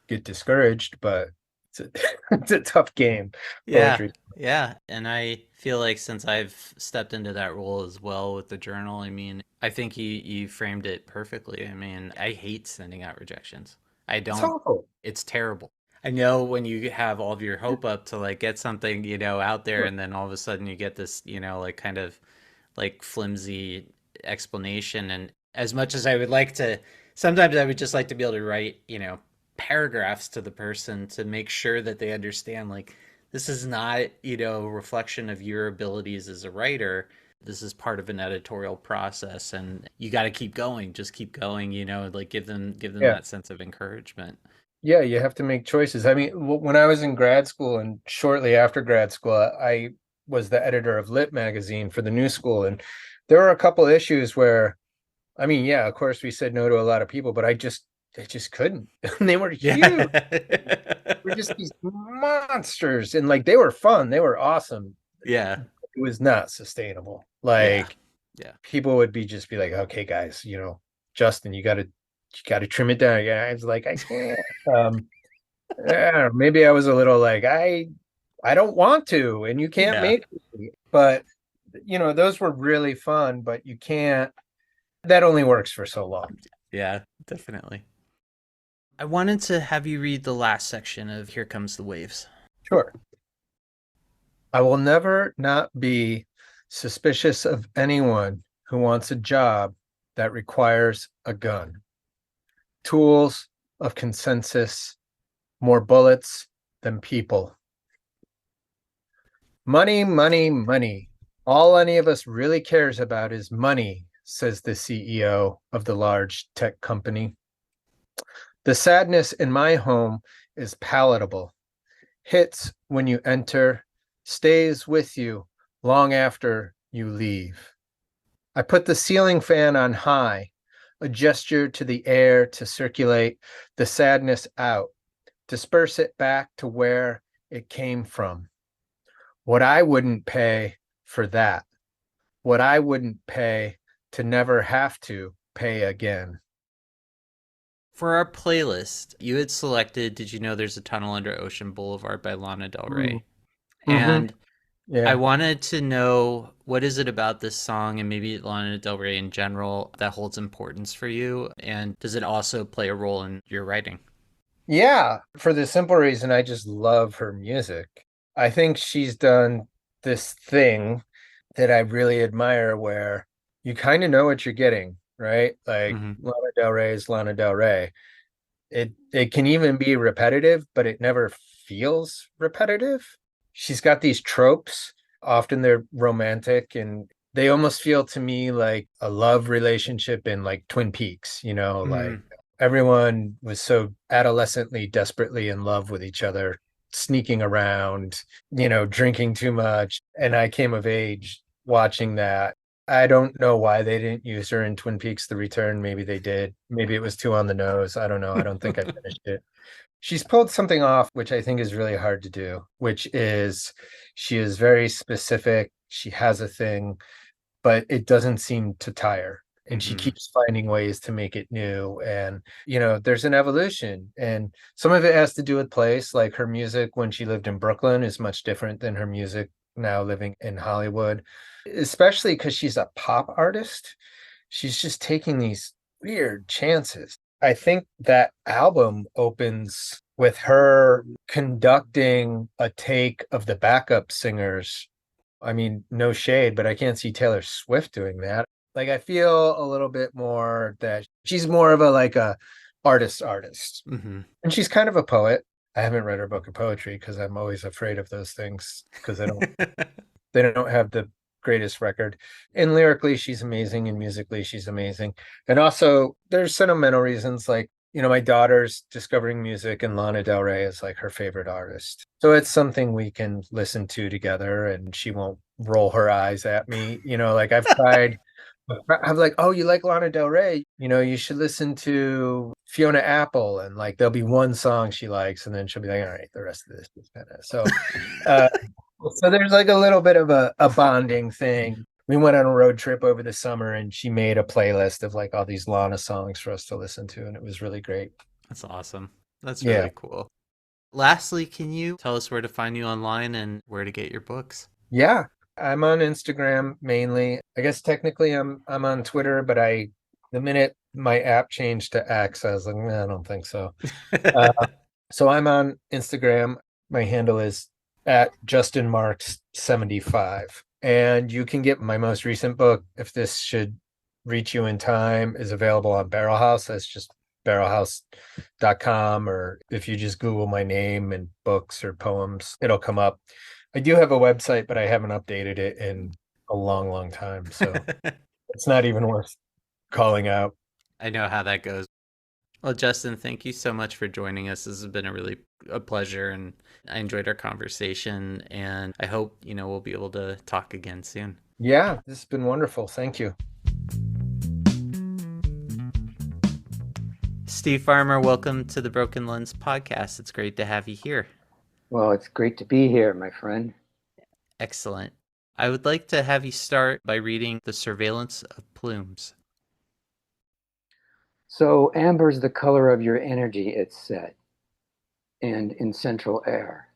get discouraged, but it's a, it's a tough game, Yeah, poetry. yeah. And I feel like since I've stepped into that role as well with the journal, I mean, I think you framed it perfectly. I mean, I hate sending out rejections. I It's don't, awful. it's terrible. I know when you have all of your hope up to like get something, out there, and then all of a sudden you get this, like kind of like flimsy explanation. And as much as I would like to, sometimes I would just like to be able to write, paragraphs to the person to make sure that they understand, like, this is not, a reflection of your abilities as a writer. This is part of an editorial process, and you got to keep going. Just keep going, like give them Yeah. that sense of encouragement. Yeah, you have to make choices. I mean, when I was in grad school and shortly after grad school, I was the editor of Lit magazine for the new school. And there were a couple issues where, I mean, yeah, of course we said no to a lot of people, but I just couldn't. And they were huge. Yeah. We're just these monsters. And like, they were fun. They were awesome. Yeah. It was not sustainable. Yeah. Like, Yeah. people would just be like, okay, guys, Justin, you gotta trim it down. Yeah. I was like, I can't. Um, I don't know, maybe I was a little like, I don't want to, and you can't Yeah. make me. But those were really fun, but you can't, that only works for so long. Yeah, definitely. I wanted to have you read the last section of Here Comes the Waves. Sure. I will never not be suspicious of anyone who wants a job that requires a gun. Tools of consensus, more bullets than people. Money, money, money. All any of us really cares about is money, says the CEO of the large tech company. The sadness in my home is palatable. Hits when you enter, stays with you long after you leave. I put the ceiling fan on high, a gesture to the air to circulate the sadness out, disperse it back to where it came from. What I wouldn't pay for that, what I wouldn't pay to never have to pay again. For our playlist, you had selected Did You Know There's a Tunnel Under Ocean Boulevard by Lana Del Rey? Mm-hmm. And I Yeah. wanted to know, what is it about this song and maybe Lana Del Rey in general that holds importance for you? And does it also play a role in your writing? Yeah, for the simple reason I just love her music. I think she's done this thing that I really admire where you kind of know what you're getting, right? Like Hmm. Lana Del Rey is Lana Del Rey. It can even be repetitive, but it never feels repetitive. She's got these tropes. Often they're romantic and they almost feel to me like a love relationship in like Twin Peaks, like Hmm. everyone was so adolescently desperately in love with each other, sneaking around, drinking too much. And I came of age watching that. I don't know why they didn't use her in Twin Peaks The Return. Maybe they did. Maybe it was too on the nose. I don't know. I don't think I finished it. She's pulled something off, which I think is really hard to do, which is she is very specific. She has a thing, but it doesn't seem to tire. And she Hmm. keeps finding ways to make it new. And, there's an evolution. And some of it has to do with place. Like her music when she lived in Brooklyn is much different than her music now living in Hollywood, especially because she's a pop artist. She's just taking these weird chances. I think that album opens with her conducting a take of the backup singers. I mean, no shade, but I can't see Taylor Swift doing that. Like I feel a little bit more that she's more of a artist. Hmm. And she's kind of a poet. I haven't read her book of poetry because I'm always afraid of those things because they don't have the greatest record. And lyrically, she's amazing, and musically, she's amazing. And also, there's sentimental reasons, like my daughter's discovering music, and Lana Del Rey is like her favorite artist. So it's something we can listen to together, and she won't roll her eyes at me. Like I've tried. I'm like, oh, you like Lana Del Rey? You should listen to Fiona Apple, and like there'll be one song she likes, and then she'll be like, all right, the rest of this is kind of so. Uh, so there's like a little bit of a bonding thing. We went on a road trip over the summer and she made a playlist of like all these Lana songs for us to listen to, and it was really great. That's awesome. That's Yeah. really cool. Lastly, can you tell us where to find you online and where to get your books? Yeah. I'm on Instagram mainly. I guess technically I'm on Twitter, but the minute my app changed to X, I was like, "Nah, I don't think so." Uh, so I'm on Instagram. My handle is at Justin Marks 75. And you can get my most recent book, if this should reach you in time, is available on Barrel House. That's just barrelhouse.com. Or if you just Google my name and books or poems, it'll come up. I do have a website, but I haven't updated it in a long, long time. So it's not even worth calling out. I know how that goes. Well, Justin, thank you so much for joining us. This has been a pleasure, and I enjoyed our conversation. And I hope we'll be able to talk again soon. Yeah, this has been wonderful. Thank you. Steve Farmer, welcome to the Broken Lens podcast. It's great to have you here. Well, it's great to be here, my friend. Excellent. I would like to have you start by reading The Surveillance of Plumes. So, amber's the color of your energy, it's said, and in central air,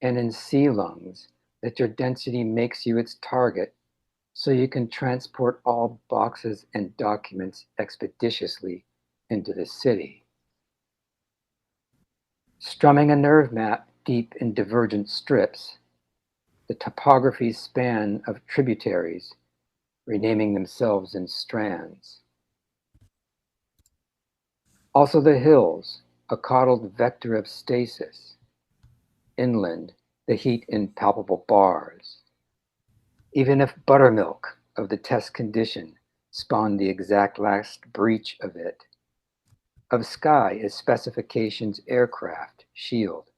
and in sea lungs, that your density makes you its target, so you can transport all boxes and documents expeditiously into the city. Strumming a nerve map deep in divergent strips, the topography's span of tributaries, renaming themselves in strands. Also the hills, a coddled vector of stasis. Inland, the heat in palpable bars. Even if buttermilk of the test condition spawned the exact last breach of it. Of sky as specifications aircraft, shield,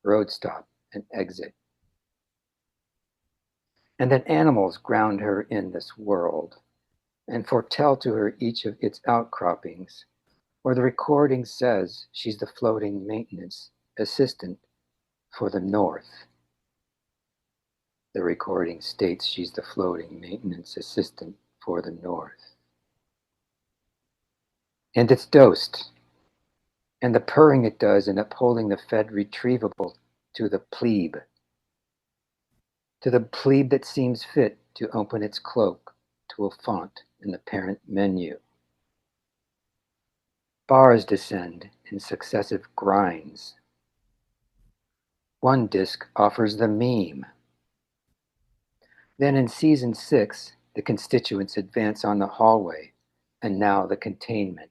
road stop, and exit. and that animals ground her in this world and foretell to her each of its outcroppings, where the recording says she's the floating maintenance assistant for the North. The recording states she's the floating maintenance assistant for the North. And it's dosed, and the purring it does in upholding the fed retrievable to the plebe that seems fit to open its cloak to a font in the parent menu. Bars descend in successive grinds. One disc offers the meme. Then in season 6, the constituents advance on the hallway, and now the containment.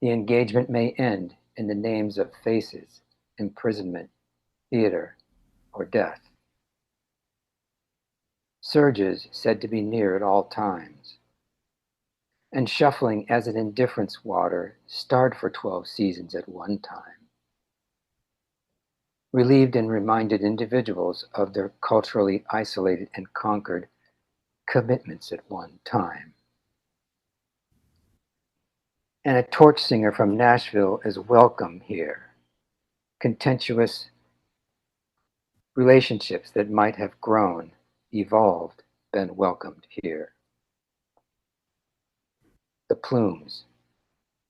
The engagement may end in the names of faces, imprisonment, theater, or death. Surges said to be near at all times. And shuffling as an indifference water starred for 12 seasons at one time. Relieved and reminded individuals of their culturally isolated and conquered commitments at one time. And a torch singer from Nashville is welcome here. Contentious relationships that might have grown, evolved, been welcomed here. The Plumes,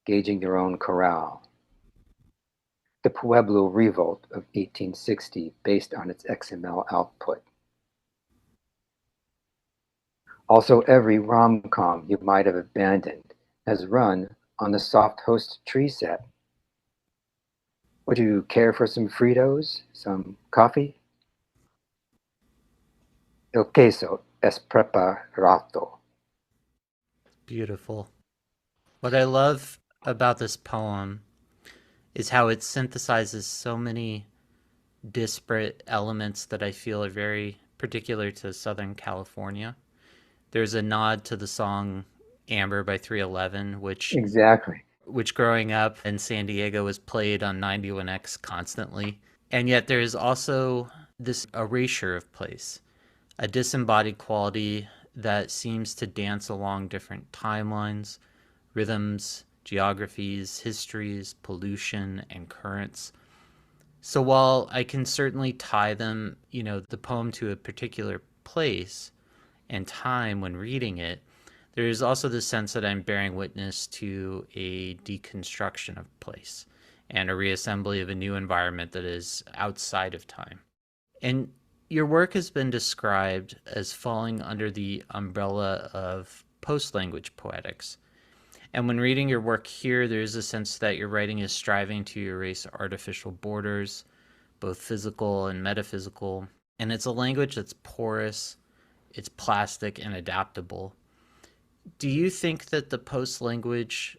gauging their own corral. The Pueblo Revolt of 1860 based on its XML output. Also, every rom-com you might have abandoned has run on the soft host tree set. Would you care for some Fritos, some coffee? El queso es preparado. Beautiful. What I love about this poem is how it synthesizes so many disparate elements that I feel are very particular to Southern California. There's a nod to the song Amber by 311, Exactly. which growing up in San Diego was played on 91X constantly. And yet there is also this erasure of place, a disembodied quality that seems to dance along different timelines, rhythms, geographies, histories, pollution, and currents. So while I can certainly tie them, the poem to a particular place and time when reading it, there is also the sense that I'm bearing witness to a deconstruction of place and a reassembly of a new environment that is outside of time. And your work has been described as falling under the umbrella of post-language poetics. And when reading your work here, there is a sense that your writing is striving to erase artificial borders, both physical and metaphysical. And it's a language that's porous, it's plastic and adaptable. Do you think that the post-language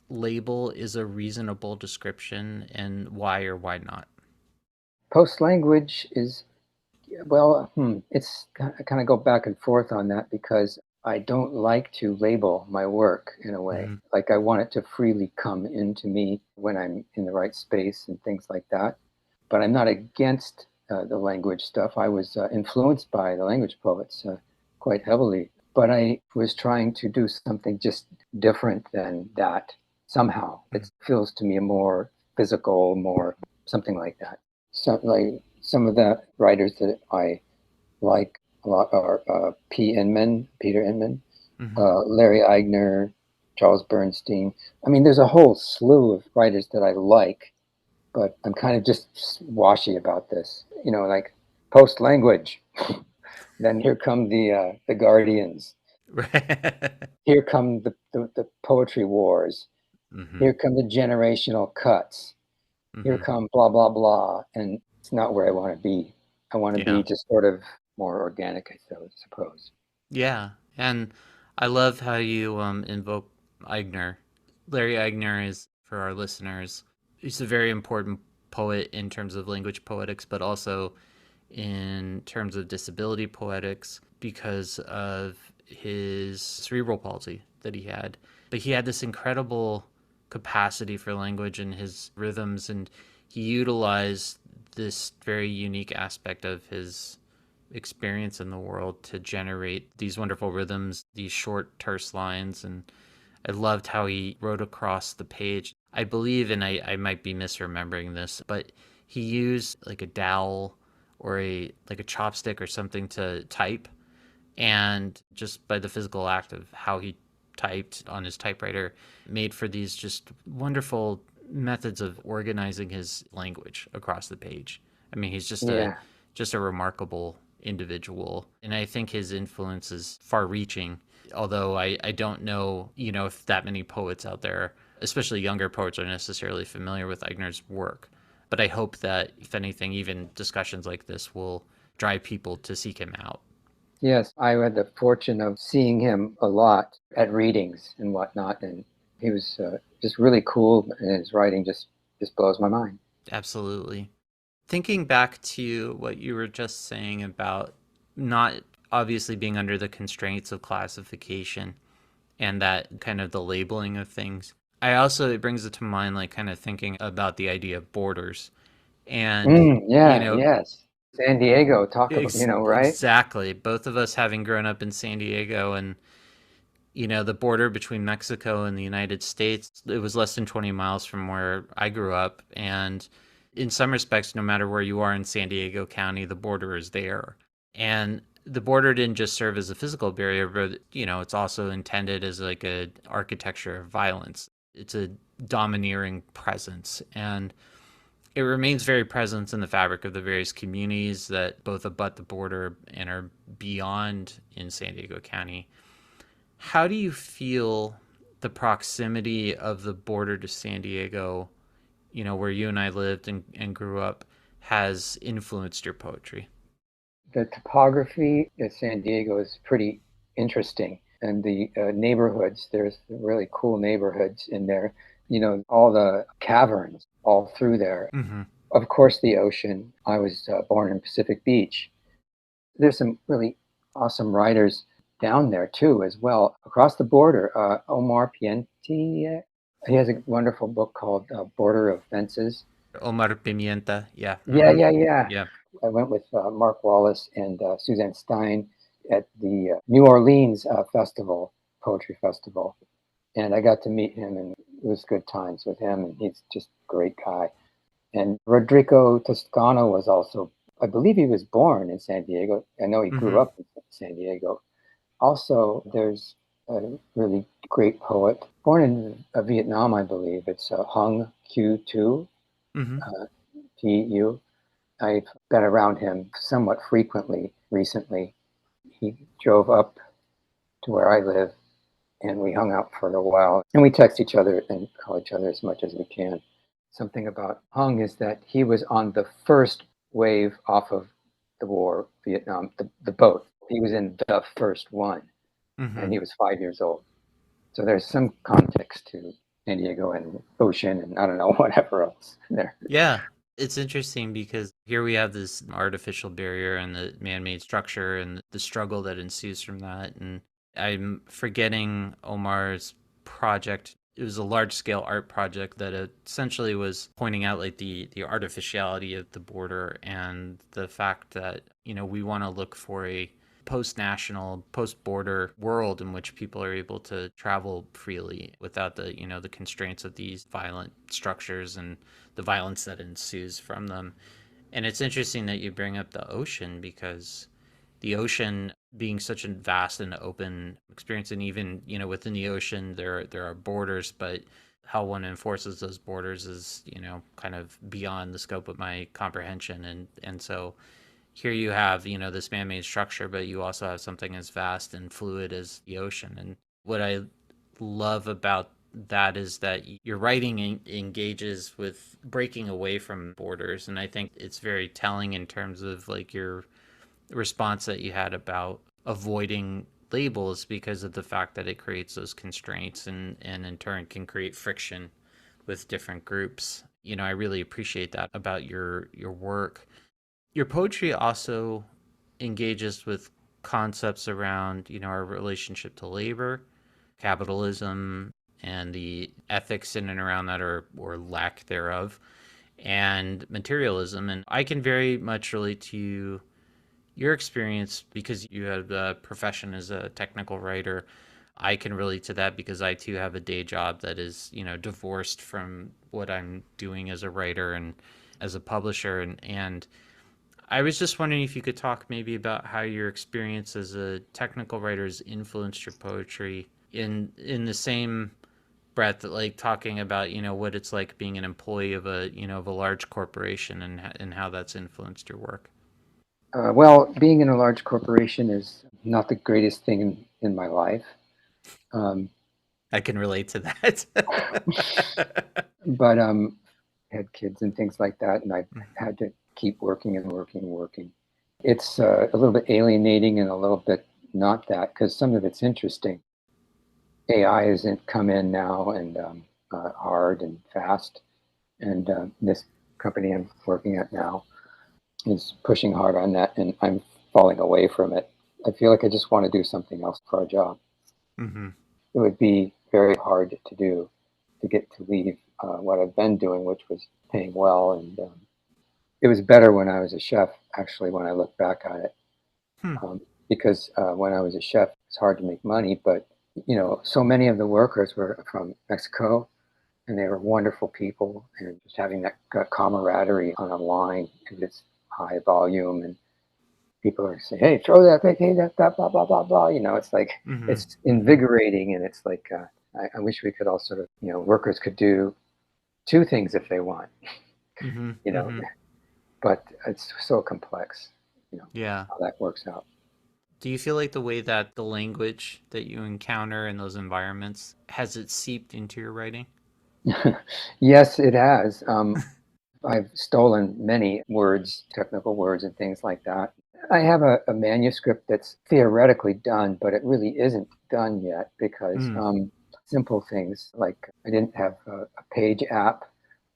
label is a reasonable description, and why or why not? Post-language is, well, it's I kind of go back and forth on that because I don't like to label my work in a way. Mhm. Like I want it to freely come into me when I'm in the right space and things like that. But I'm not against the language stuff. I was influenced by the language poets quite heavily. But I was trying to do something just different than that somehow. It feels to me more physical, more something like that. So, like some of the writers that I like a lot are Peter Inman, Larry Eigner, Charles Bernstein. I mean, there's a whole slew of writers that I like, but I'm kind of just washy about this. Like post language. Then here come the Guardians. Right. Here come the poetry wars. Mhm. Here come the generational cuts. Here Mhm. come blah blah blah, and it's not where I want to be. I want to Yeah. be just sort of more organic, I suppose. Yeah, and I love how you invoke Eigner. Larry Eigner is, for our listeners, he's a very important poet in terms of language poetics, but also in terms of disability poetics because of his cerebral palsy that he had. But he had this incredible capacity for language and his rhythms, and he utilized this very unique aspect of his experience in the world to generate these wonderful rhythms, these short, terse lines. And I loved how he wrote across the page. I believe, and I might be misremembering this, but he used like a dowel or a like a chopstick or something to type, and just by the physical act of how he typed on his typewriter made for these just wonderful methods of organizing his language across the page. I mean, he's Yeah. just a remarkable individual, and I think his influence is far reaching, although I don't know, if that many poets out there, especially younger poets, are necessarily familiar with Eigner's work. But I hope that, if anything, even discussions like this will drive people to seek him out. Yes, I had the fortune of seeing him a lot at readings and whatnot, and he was just really cool, and his writing just blows my mind. Absolutely. Thinking back to what you were just saying about not obviously being under the constraints of classification and that kind of the labeling of things, it brings it to mind, like kind of thinking about the idea of borders. And, you Yeah, know, yes. San Diego, talk about, right? exactly. Both of us having grown up in San Diego, and, the border between Mexico and the United States, it was less than 20 miles from where I grew up. And in some respects, no matter where you are in San Diego County, the border is there. And the border didn't just serve as a physical barrier, but, it's also intended as like a architecture of violence. It's a domineering presence. And it remains very present in the fabric of the various communities that both abut the border and are beyond in San Diego County. How do you feel the proximity of the border to San Diego, where you and I lived and grew up, has influenced your poetry? The topography of San Diego is pretty interesting. And the neighborhoods, there's really cool neighborhoods in there. All the caverns all through there. Mm-hmm. Of course, the ocean. I was born in Pacific Beach. There's some really awesome writers down there too, as well. Across the border, Omar Pienti, he has a wonderful book called Border of Fences. Omar Pimienta, yeah. Yeah, Mm-hmm. yeah. Yeah. I went with Mark Wallace and Suzanne Stein at the New Orleans poetry festival, and I got to meet him, and it was good times with him, and he's just a great guy. And Rodrigo Toscano was also, I believe he was born in San Diego. I know he grew Mm-hmm. up in San Diego. Also, there's a really great poet born in Vietnam, I believe. It's Hung Q2, Mm-hmm. Pu. I've been around him somewhat frequently recently. He drove up to where I live, and we hung out for a while. And we text each other and call each other as much as we can. Something about Hung is that he was on the first wave off of the war, Vietnam, the boat. He was in the first one, Mm-hmm. and he was 5 years old. So there's some context to San Diego and ocean and I don't know, whatever else there. Yeah. It's interesting because here we have this artificial barrier and the man-made structure and the struggle that ensues from that. And I'm forgetting Omar's project. It was a large-scale art project that essentially was pointing out like the artificiality of the border and the fact that, we want to look for a post-national, post-border world in which people are able to travel freely without the constraints of these violent structures and the violence that ensues from them. And it's interesting that you bring up the ocean, because the ocean being such a vast and open experience, and even, within the ocean there are borders, but how one enforces those borders is, kind of beyond the scope of my comprehension. And so here you have, this man-made structure, but you also have something as vast and fluid as the ocean. And what I love about that is that your writing engages with breaking away from borders. And I think it's very telling in terms of like your response that you had about avoiding labels because of the fact that it creates those constraints and in turn can create friction with different groups. I really appreciate that about your work. Your poetry also engages with concepts around, our relationship to labor, capitalism, and the ethics in and around that, or lack thereof, and materialism. And I can very much relate to your experience, because you have a profession as a technical writer, I can relate to that because I too have a day job that is, divorced from what I'm doing as a writer and as a publisher. And I was just wondering if you could talk maybe about how your experience as a technical writer has influenced your poetry in the same breath that, like, talking about, what it's like being an employee of a large corporation, and how that's influenced your work. Well, being in a large corporation is not the greatest thing in my life. Um, I can relate to that. but had kids and things like that, and I've had to keep working and working and working. It's a little bit alienating and a little bit not that, because some of it's interesting. AI hasn't come in now and hard and fast, and this company I'm working at now is pushing hard on that, and I'm falling away from it. I feel like I just want to do something else for a job. Mm-hmm. It would be very hard to do, to get to leave what I've been doing, which was paying well. And it was better when I was a chef, actually, when I look back on it. Hmm. Because when I was a chef, it's hard to make money, but so many of the workers were from Mexico, and they were wonderful people, and just having that camaraderie on a line, because it's high volume, and people are saying, "Hey, throw that, hey, that, blah blah blah blah." It's like Mm-hmm. it's invigorating, and it's like I wish we could all sort of, workers could do two things if they want, Mm-hmm. you know, Mm-hmm. but it's so complex, Yeah. how that works out. Do you feel like the way that the language that you encounter in those environments has it seeped into your writing? Yes, it has. I've stolen many words, technical words, and things like that. I have a manuscript that's theoretically done, but it really isn't done yet because Mm. simple things like I didn't have a page app,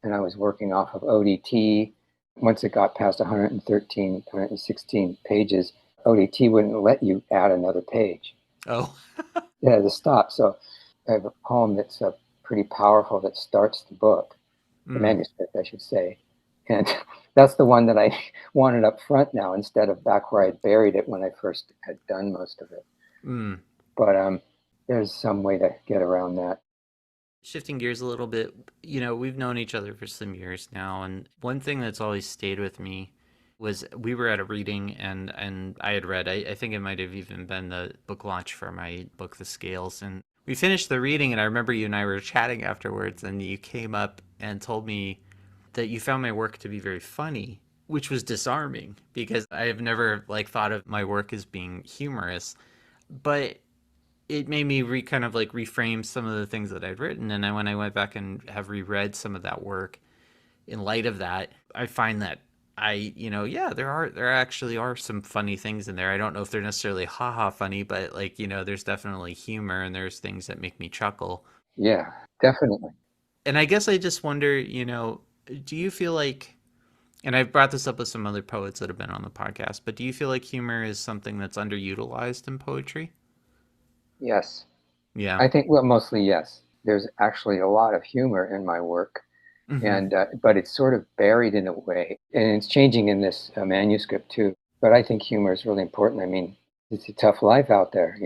and I was working off of ODT. Once it got past 113, 116 pages, ODT wouldn't let you add another page. Oh. It had to stop. So I have a poem that's pretty powerful that starts the book, the Mm. manuscript, I should say. And that's the one that I wanted up front now instead of back where I buried it when I first had done most of it. Mm. But there's some way to get around that. Shifting gears a little bit, we've known each other for some years now, and one thing that's always stayed with me was we were at a reading, and I had read, I think it might have even been the book launch for my book, The Scales, and we finished the reading, and I remember you and I were chatting afterwards, and you came up and told me that you found my work to be very funny, which was disarming because I have never thought of my work as being humorous, but it made me kind of reframe some of the things that I'd written. And when I went back and have reread some of that work in light of that, I find that yeah, there actually are some funny things in there. I don't know if they're necessarily haha funny, but there's definitely humor and there's things that make me chuckle. Yeah, definitely. And I guess I just wonder, do you feel like, and I've brought this up with some other poets that have been on the podcast, but do you feel like humor is something that's underutilized in poetry? Yes. Yeah. I think, well, mostly yes. There's actually a lot of humor in my work, Mm-hmm. and but it's sort of buried in a way, and it's changing in this manuscript too. But I think humor is really important. I mean, it's a tough life out there,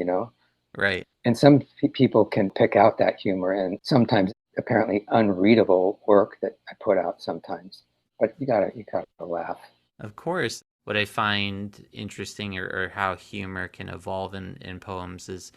Right. and some people can pick out that humor, and sometimes apparently unreadable work that I put out sometimes. But you gotta laugh. Of course. What I find interesting, or how humor can evolve in poems, is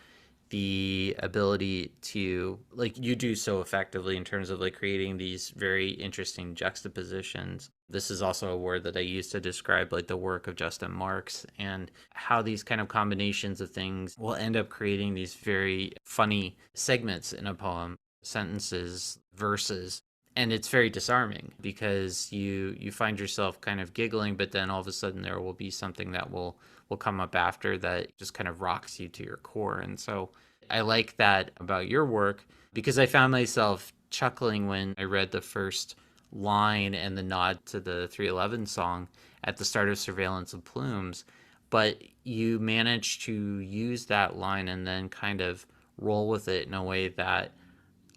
the ability to, like you do so effectively in terms of creating these very interesting juxtapositions. This is also a word that I use to describe the work of Justin Marks, and how these kind of combinations of things will end up creating these very funny segments in a poem, sentences, verses. And it's very disarming because you find yourself kind of giggling, but then all of a sudden there will be something that will come up after that just kind of rocks you to your core. And so I like that about your work, because I found myself chuckling when I read the first line and the nod to the 311 song at the start of Surveillance of Plumes. But you managed to use that line and then kind of roll with it in a way that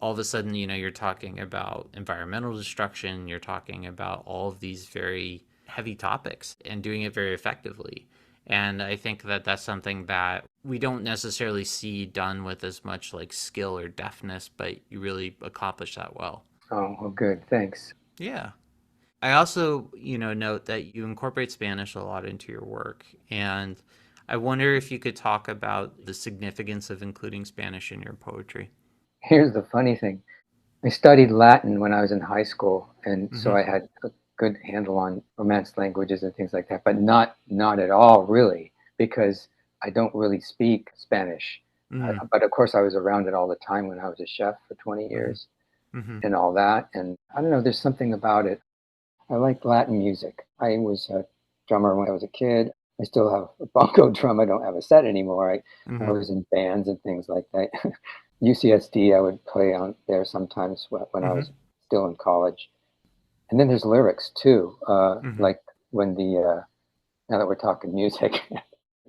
all of a sudden, you're talking about environmental destruction, you're talking about all of these very heavy topics and doing it very effectively. And I think that that's something that we don't necessarily see done with as much like skill or deftness, but you really accomplish that well. Oh, well, good. Thanks. Yeah. I also, note that you incorporate Spanish a lot into your work. And I wonder if you could talk about the significance of including Spanish in your poetry. Here's the funny thing. I studied Latin when I was in high school, and Mm-hmm. so I had a good handle on Romance languages and things like that, but not at all really, because I don't really speak Spanish. Mm-hmm. But of course, I was around it all the time when I was a chef for 20 years Mm-hmm. and all that. And I don't know, there's something about it. I like Latin music. I was a drummer when I was a kid. I still have a bongo drum. I don't have a set anymore. I Mm-hmm. was in bands and things like that. UCSD, I would play on there sometimes when I Mm-hmm. was still in college. And then there's lyrics too, Mm-hmm. like when now that we're talking music,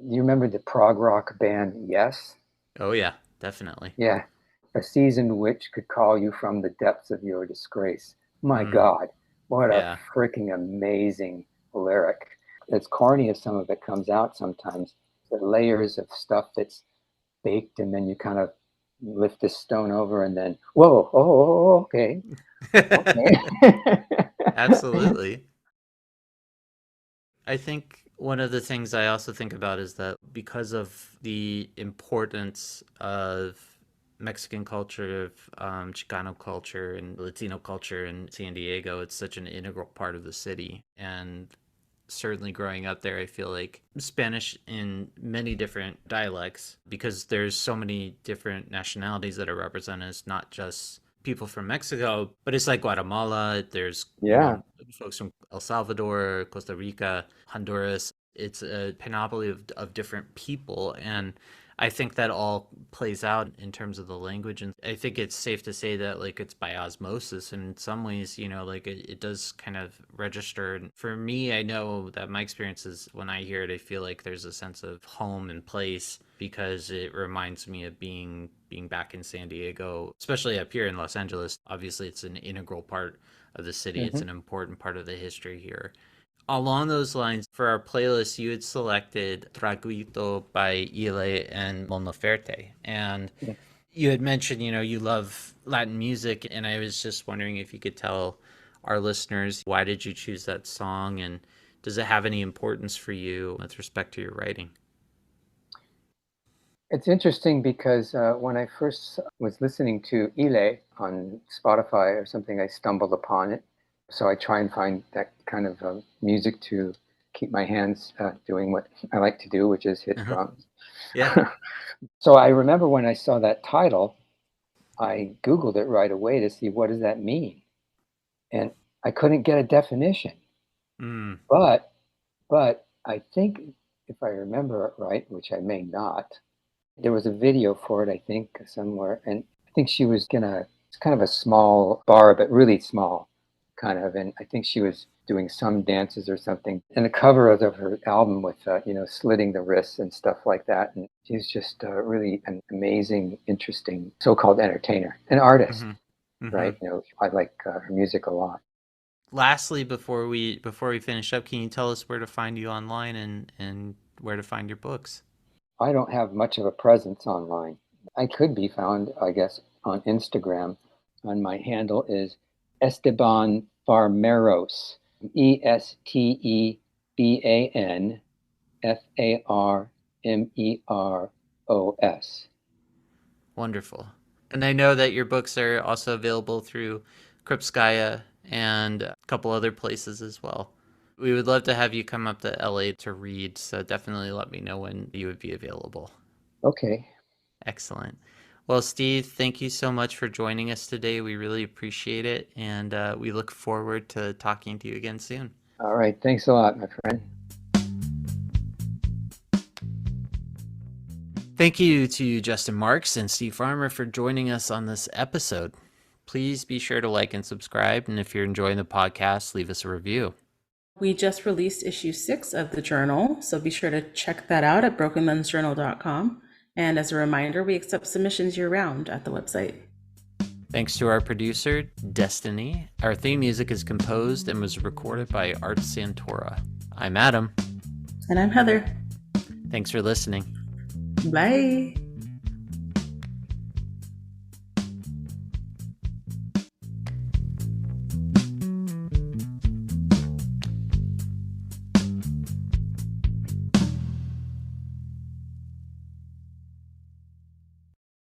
you remember the prog rock band Yes? Oh, yeah, definitely. Yeah. A seasoned witch could call you from the depths of your disgrace. My Mm, God, what a yeah. freaking amazing lyric. As corny as some of it comes out sometimes, the layers of stuff that's baked, and then you kind of lift this stone over, and then, whoa, oh, okay, okay. Absolutely. I think one of the things I also think about is that because of the importance of Mexican culture, of Chicano culture, and Latino culture in San Diego, it's such an integral part of the city. And certainly growing up there, I feel like Spanish in many different dialects, because there's so many different nationalities that are represented. It's not just people from Mexico, but it's like Guatemala. There's, Yeah. folks from El Salvador, Costa Rica, Honduras. It's a panoply of different people. And I think that all plays out in terms of the language. And I think it's safe to say that like it's by osmosis. And in some ways, like it does kind of register. And for me, I know that my experience is when I hear it, I feel like there's a sense of home and place, because it reminds me of being back in San Diego, especially up here in Los Angeles. Obviously, it's an integral part of the city. It's Hmm. an important part of the history here. Along those lines, for our playlist, you had selected Traguito by Ile and Monoferte. And Yeah. you had mentioned, you love Latin music. And I was just wondering if you could tell our listeners, why did you choose that song? And does it have any importance for you with respect to your writing? It's interesting because when I first was listening to Ile on Spotify or something, I stumbled upon it. So I try and find that kind of music to keep my hands doing what I like to do, which is hit Uh-huh. drums. Yeah. So I remember when I saw that title, I Googled it right away to see what does that mean. And I couldn't get a definition. Mm. But I think if I remember it right, which I may not, there was a video for it, I think, somewhere. And I think she was it's kind of a small bar, but really small, kind of. And I think she was doing some dances or something. And the cover of her album with, slitting the wrists and stuff like that. And she's just really an amazing, interesting so called entertainer, an artist, Mm-hmm. Mm-hmm. right? I like her music a lot. Lastly, before we finish up, can you tell us where to find you online and where to find your books? I don't have much of a presence online. I could be found, I guess, on Instagram. And my handle is Esteban Farmeros, ESTEBANFARMEROS. Wonderful. And I know that your books are also available through Kripskaya and a couple other places as well. We would love to have you come up to LA to read, so definitely let me know when you would be available. Okay. Excellent. Well, Steve, thank you so much for joining us today. We really appreciate it, and we look forward to talking to you again soon. All right. Thanks a lot, my friend. Thank you to Justin Marks and Steve Farmer for joining us on this episode. Please be sure to like and subscribe, and if you're enjoying the podcast, leave us a review. We just released issue 6 of the journal, so be sure to check that out at brokenlensjournal.com. And as a reminder, we accept submissions year-round at the website. Thanks to our producer, Destinie. Our theme music is composed and was recorded by Art Santora. I'm Adam. And I'm Heather. Thanks for listening. Bye.